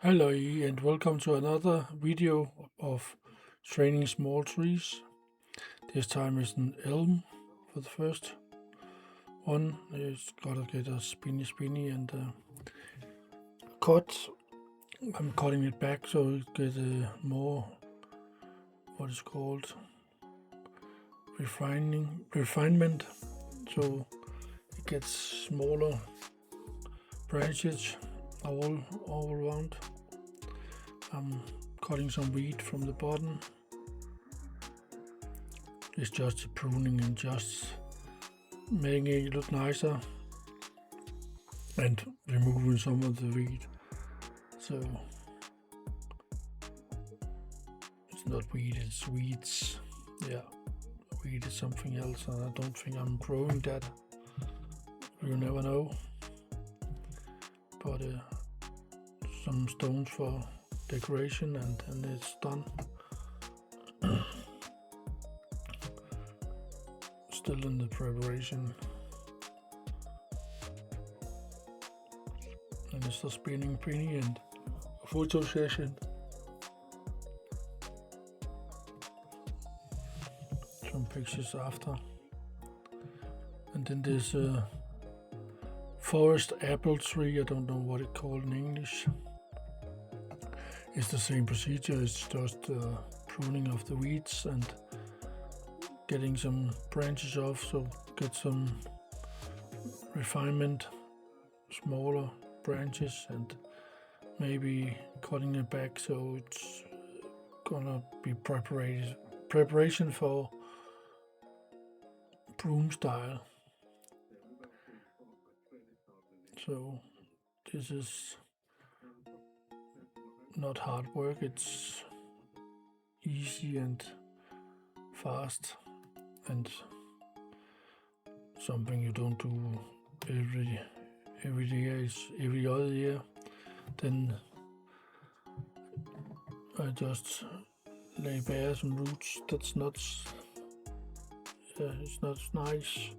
Hello and welcome to another video of training small trees. This time is an elm for the first one. It's gotta get a spinny and cut. I'm cutting it back so it get more what is called refinement, so it gets smaller branches all around. I'm cutting some weed from the bottom. It's just pruning and just making it look nicer and removing some of the weed. So it's not weed, it's weeds. Yeah, weed is something else, and I don't think I'm growing that. You never know. But some stones for decoration, and then it's done. Still in the preparation, and it's a spinning penny and a photo session. Some pictures after, and then there's a forest apple tree. I don't know what it's called in English. It's the same procedure. It's just pruning of the weeds and getting some branches off, so get some refinement, smaller branches, and maybe cutting it back so it's gonna be preparation for broom style. So this is not hard work, it's easy and fast, and something you don't do every year. Is every other year. Then I just lay bare some roots. That's not it's not nice.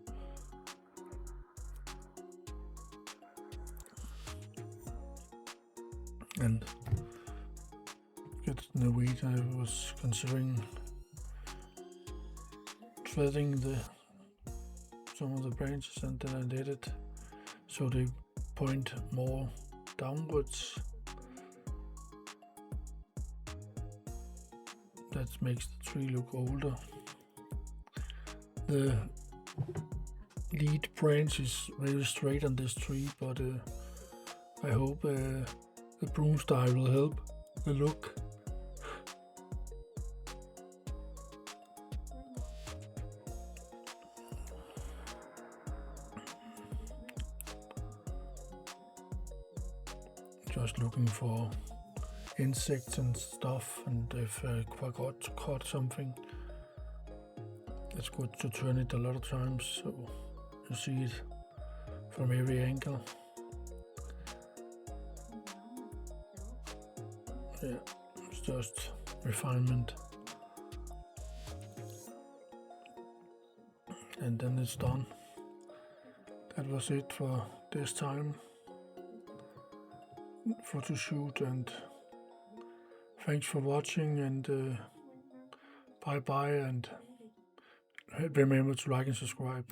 And get in the weed. I was considering threading some of the branches, and then I did it so they point more downwards. That makes the tree look older. The lead branch is very straight on this tree, but I hope the broom style will help the look. Just looking for insects and stuff, and if I forgot to cut something, it's good to turn it a lot of times so you see it from every angle. Yeah, it's just refinement, and then it's done. That was it for this time photo shoot, and thanks for watching, and bye bye, and remember to like and subscribe.